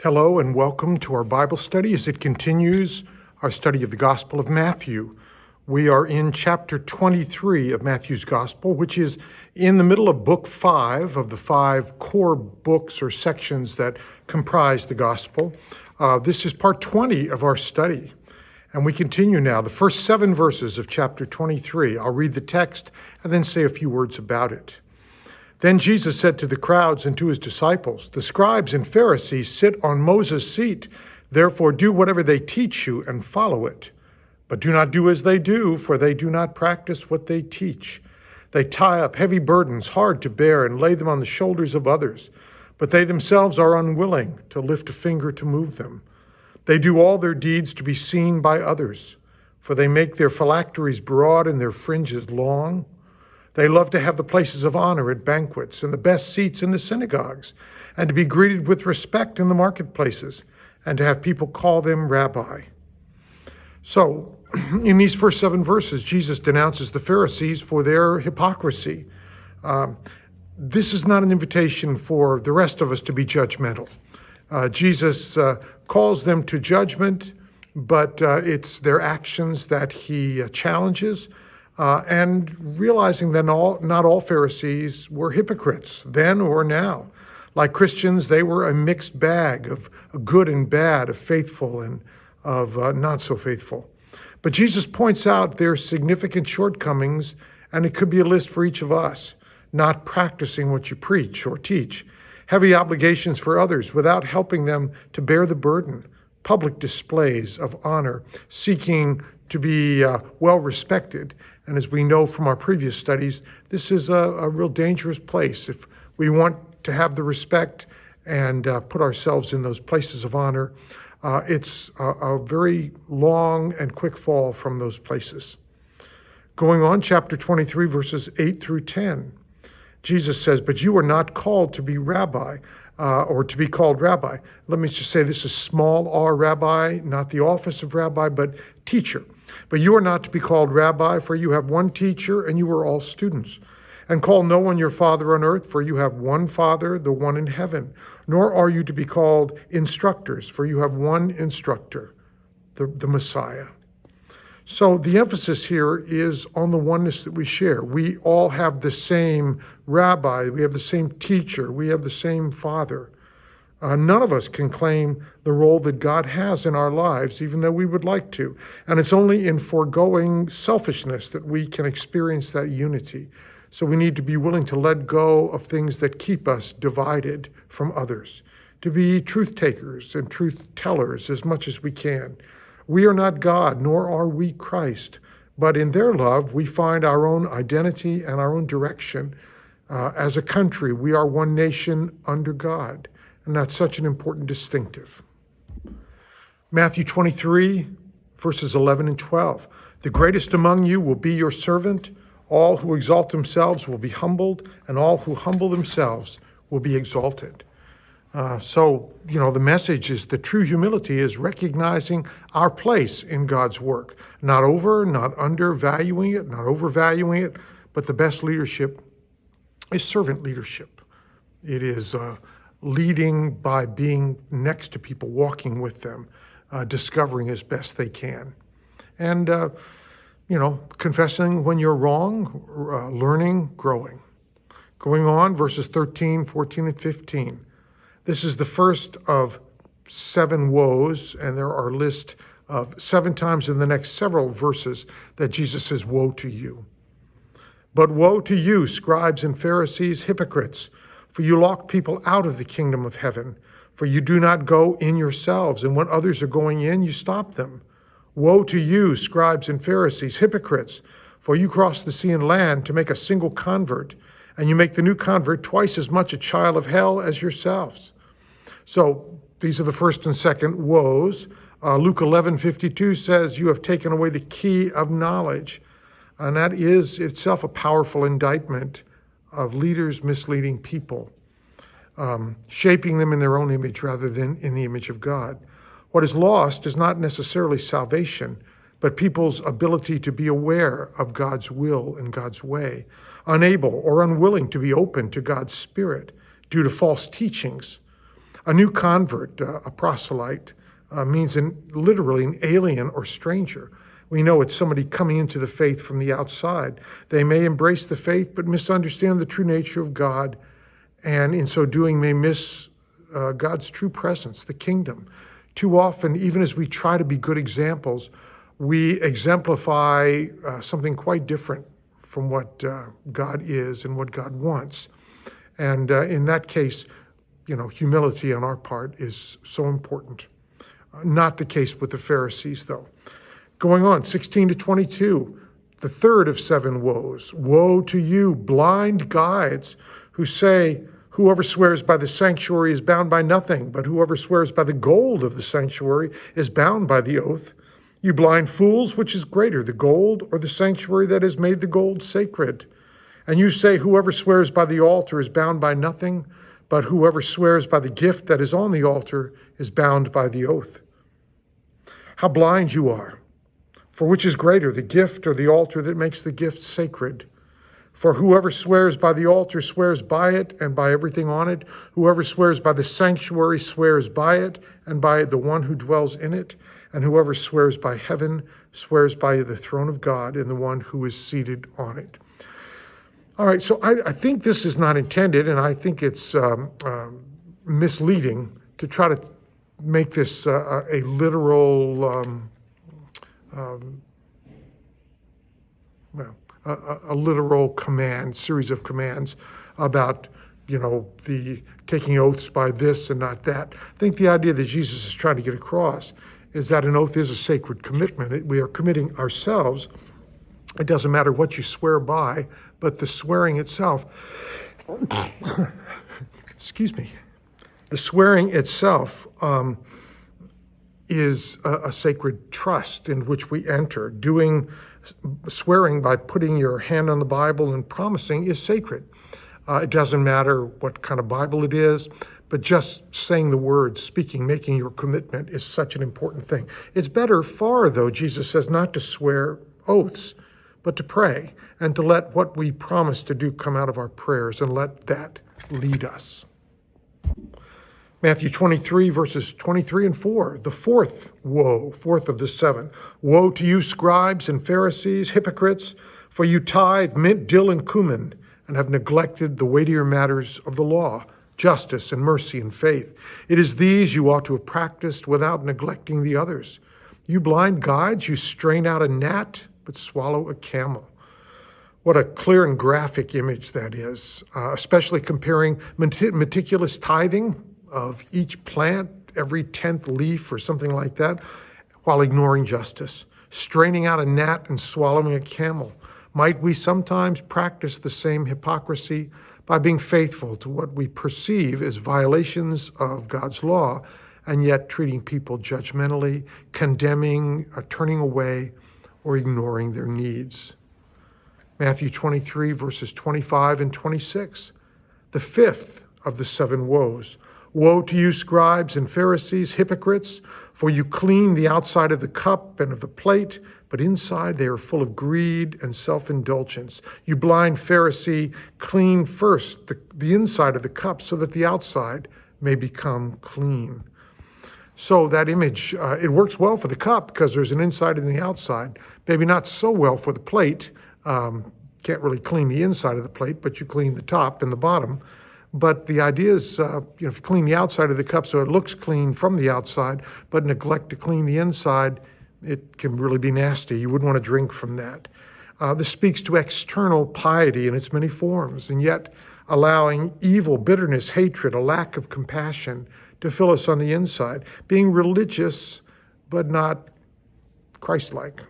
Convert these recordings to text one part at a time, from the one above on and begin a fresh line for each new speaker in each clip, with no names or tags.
Hello and welcome to our Bible study as it continues our study of the Gospel of Matthew. We are in chapter 23 of Matthew's Gospel, which is in the middle of book 5 of the 5 core books or sections that comprise the Gospel. This is part 20 of our study. And we continue now, the first 7 verses of chapter 23. I'll read the text and then say a few words about it. Then Jesus said to the crowds and to his disciples, "The scribes and Pharisees sit on Moses' seat. Therefore do whatever they teach you and follow it. But do not do as they do, for they do not practice what they teach. They tie up heavy burdens hard to bear and lay them on the shoulders of others, but they themselves are unwilling to lift a finger to move them. They do all their deeds to be seen by others, for they make their phylacteries broad and their fringes long. They love to have the places of honor at banquets and the best seats in the synagogues, and to be greeted with respect in the marketplaces, and to have people call them rabbi." So, in these first 7 verses, Jesus denounces the Pharisees for their hypocrisy. This is not an invitation for the rest of us to be judgmental. Jesus calls them to judgment, but it's their actions that he challenges. And realizing that not all Pharisees were hypocrites then or now. Like Christians, they were a mixed bag of good and bad, of faithful and of not so faithful. But Jesus points out their significant shortcomings, and it could be a list for each of us: not practicing what you preach or teach, heavy obligations for others without helping them to bear the burden, public displays of honor, seeking to be well respected. And as we know from our previous studies, this is a real dangerous place. If we want to have the respect and put ourselves in those places of honor, it's a very long and quick fall from those places. Going on, chapter 23, verses 8 through 10, Jesus says, "But you are not called to be rabbi, or to be called rabbi." Let me just say this is small r rabbi, not the office of rabbi, but teacher. "But you are not to be called rabbi, for you have one teacher, and you are all students. And call no one your father on earth, for you have one Father, the one in heaven. Nor are you to be called instructors, for you have one instructor, the Messiah." So the emphasis here is on the oneness that we share. We all have the same rabbi, we have the same teacher, we have the same Father. None of us can claim the role that God has in our lives, even though we would like to. And it's only in foregoing selfishness that we can experience that unity. So we need to be willing to let go of things that keep us divided from others, to be truth takers and truth tellers as much as we can. We are not God, nor are we Christ, but in their love, we find our own identity and our own direction. As a country, we are one nation under God. And that's such an important distinctive. Matthew 23, verses 11 and 12. "The greatest among you will be your servant. All who exalt themselves will be humbled, and all who humble themselves will be exalted." So, the message is that true humility is recognizing our place in God's work. Not undervaluing it, not overvaluing it, but the best leadership is servant leadership. It is leading by being next to people, walking with them, discovering as best they can. And, confessing when you're wrong, learning, growing. Going on, verses 13, 14, and 15. This is the first of 7 woes, and there are a list of 7 times in the next several verses that Jesus says, "Woe to you. But woe to you, scribes and Pharisees, hypocrites, for you lock people out of the kingdom of heaven. For you do not go in yourselves, and when others are going in, you stop them. Woe to you, scribes and Pharisees, hypocrites, for you cross the sea and land to make a single convert, and you make the new convert twice as much a child of hell as yourselves." So these are the first and second woes. Luke 11:52 says, "You have taken away the key of knowledge." And that is itself a powerful indictment of leaders misleading people, shaping them in their own image rather than in the image of God. What is lost is not necessarily salvation, but people's ability to be aware of God's will and God's way, unable or unwilling to be open to God's Spirit due to false teachings. A new convert, a proselyte, means literally an alien or stranger. We know it's somebody coming into the faith from the outside. They may embrace the faith but misunderstand the true nature of God, and in so doing may miss God's true presence, the kingdom. Too often, even as we try to be good examples, we exemplify something quite different from what God is and what God wants. And in that case, humility on our part is so important. Not the case with the Pharisees, though. Going on, 16 to 22, the third of 7 woes. Woe to you, blind guides, who say, whoever swears by the sanctuary is bound by nothing, but whoever swears by the gold of the sanctuary is bound by the oath. You blind fools, which is greater, the gold or the sanctuary that has made the gold sacred? And you say, whoever swears by the altar is bound by nothing, but whoever swears by the gift that is on the altar is bound by the oath. How blind you are! For which is greater, the gift or the altar that makes the gift sacred? For whoever swears by the altar swears by it and by everything on it. Whoever swears by the sanctuary swears by it and by the one who dwells in it. And whoever swears by heaven swears by the throne of God and the one who is seated on it. All right, so I think this is not intended, and I think it's misleading to try to make this a literal a literal command, series of commands about, the taking oaths by this and not that. I think the idea that Jesus is trying to get across is that an oath is a sacred commitment. We are committing ourselves. It doesn't matter what you swear by, but the swearing itself, excuse me, the swearing itself is a sacred trust in which we enter. Swearing by putting your hand on the Bible and promising is sacred. It doesn't matter what kind of Bible it is, but just saying the words, speaking, making your commitment is such an important thing. It's better far, though, Jesus says, not to swear oaths, but to pray and to let what we promise to do come out of our prayers and let that lead us. Matthew 23, verses 23 and 4, the fourth of the 7. Woe to you, scribes and Pharisees, hypocrites, for you tithe mint, dill, and cumin, and have neglected the weightier matters of the law, justice and mercy and faith. It is these you ought to have practiced without neglecting the others. You blind guides, you strain out a gnat, but swallow a camel. What a clear and graphic image that is, especially comparing meticulous tithing of each plant, every 10th leaf or something like that, while ignoring justice, straining out a gnat and swallowing a camel. Might we sometimes practice the same hypocrisy by being faithful to what we perceive as violations of God's law, and yet treating people judgmentally, condemning, turning away, or ignoring their needs? Matthew 23, verses 25 and 26, the fifth of the 7 woes. Woe to you, scribes and Pharisees, hypocrites, for you clean the outside of the cup and of the plate, but inside they are full of greed and self-indulgence. You blind Pharisee, clean first the inside of the cup so that the outside may become clean. So that image, it works well for the cup because there's an inside and the outside. Maybe not so well for the plate. Can't really clean the inside of the plate, but you clean the top and the bottom. But the idea is, if you clean the outside of the cup so it looks clean from the outside, but neglect to clean the inside, it can really be nasty. You wouldn't want to drink from that. This speaks to external piety in its many forms, and yet allowing evil, bitterness, hatred, a lack of compassion to fill us on the inside. Being religious, but not Christ-like.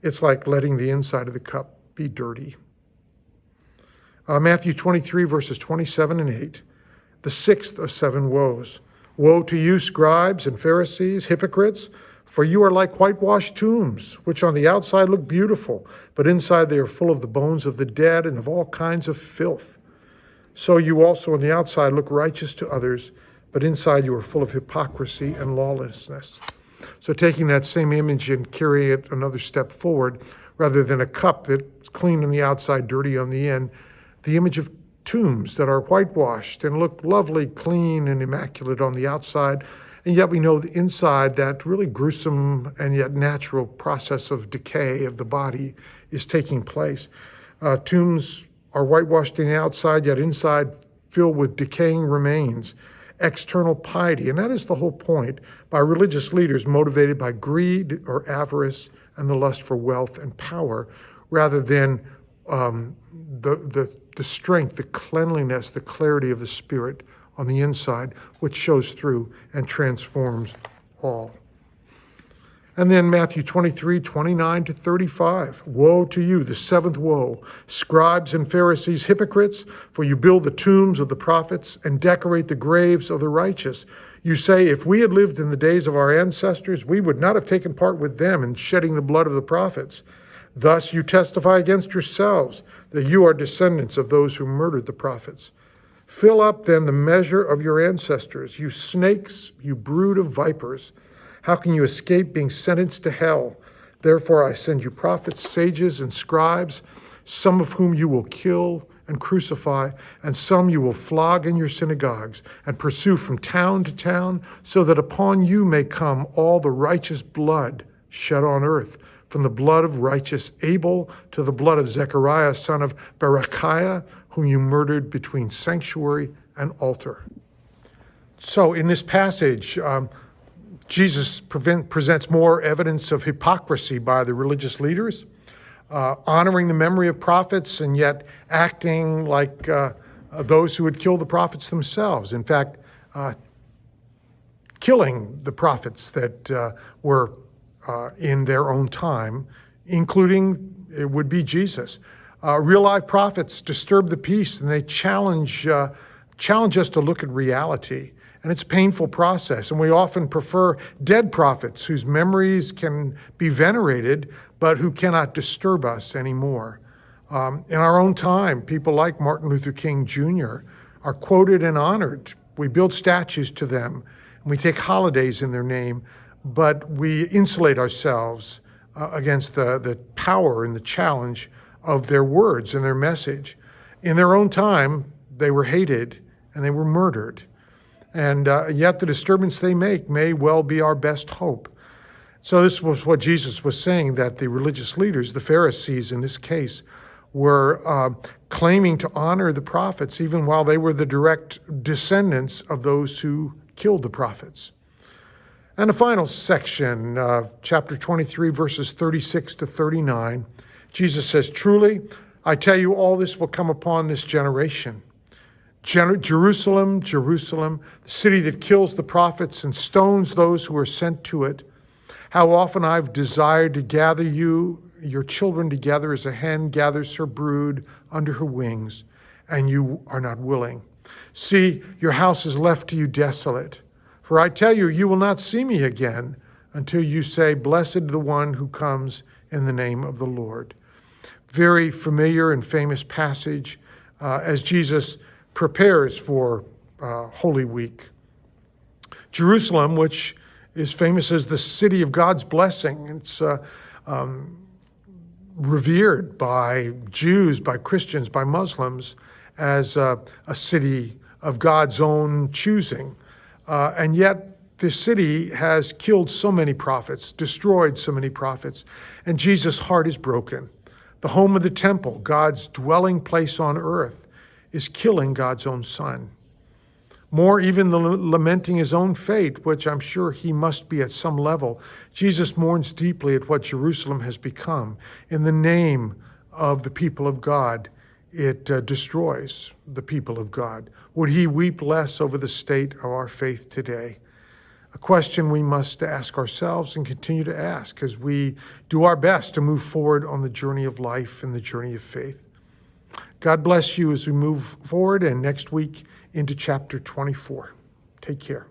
It's like letting the inside of the cup be dirty. Matthew 23, verses 27 and 8, the sixth of 7 woes. Woe to you, scribes and Pharisees, hypocrites, for you are like whitewashed tombs, which on the outside look beautiful, but inside they are full of the bones of the dead and of all kinds of filth. So you also on the outside look righteous to others, but inside you are full of hypocrisy and lawlessness. So taking that same image and carrying it another step forward, rather than a cup that's clean on the outside, dirty on the end, the image of tombs that are whitewashed and look lovely, clean, and immaculate on the outside. And yet we know the inside, that really gruesome and yet natural process of decay of the body is taking place. Tombs are whitewashed on the outside, yet inside filled with decaying remains, external piety. And that is the whole point, by religious leaders motivated by greed or avarice and the lust for wealth and power, rather than the strength, the cleanliness, the clarity of the Spirit on the inside, which shows through and transforms all. And then Matthew 23, 29 to 35. Woe to you, the seventh woe, scribes and Pharisees, hypocrites, for you build the tombs of the prophets and decorate the graves of the righteous. You say, if we had lived in the days of our ancestors, we would not have taken part with them in shedding the blood of the prophets. Thus you testify against yourselves that you are descendants of those who murdered the prophets. Fill up then the measure of your ancestors, you snakes, you brood of vipers. How can you escape being sentenced to hell? Therefore I send you prophets, sages, and scribes, some of whom you will kill and crucify, and some you will flog in your synagogues and pursue from town to town, so that upon you may come all the righteous blood shed on earth, from the blood of righteous Abel to the blood of Zechariah, son of Berechiah, whom you murdered between sanctuary and altar. So in this passage, Jesus presents more evidence of hypocrisy by the religious leaders, honoring the memory of prophets and yet acting like those who would kill the prophets themselves. In fact, killing the prophets that were in their own time, including, it would be Jesus. Real live prophets disturb the peace, and they challenge us to look at reality. And it's a painful process, and we often prefer dead prophets whose memories can be venerated, but who cannot disturb us anymore. In our own time, people like Martin Luther King Jr. are quoted and honored. We build statues to them, and we take holidays in their name, but we insulate ourselves against the power and the challenge of their words and their message. In their own time, they were hated and they were murdered. And yet the disturbance they make may well be our best hope. So this was what Jesus was saying, that the religious leaders, the Pharisees in this case, were claiming to honor the prophets even while they were the direct descendants of those who killed the prophets. And the final section, chapter 23, verses 36 to 39, Jesus says, truly, I tell you, all this will come upon this generation. Jerusalem, Jerusalem, the city that kills the prophets and stones those who are sent to it. How often I've desired to gather you, your children together as a hen gathers her brood under her wings, and you are not willing. See, your house is left to you desolate. For I tell you, you will not see me again until you say, blessed the one who comes in the name of the Lord. Very familiar and famous passage as Jesus prepares for Holy Week. Jerusalem, which is famous as the city of God's blessing, it's revered by Jews, by Christians, by Muslims as a city of God's own choosing. And yet this city has killed so many prophets, destroyed so many prophets, and Jesus' heart is broken. The home of the temple, God's dwelling place on earth, is killing God's own son. More even than lamenting his own fate, which I'm sure he must be at some level, Jesus mourns deeply at what Jerusalem has become. In the name of the people of God, it destroys the people of God. Would he weep less over the state of our faith today? A question we must ask ourselves and continue to ask as we do our best to move forward on the journey of life and the journey of faith. God bless you as we move forward and next week into chapter 24. Take care.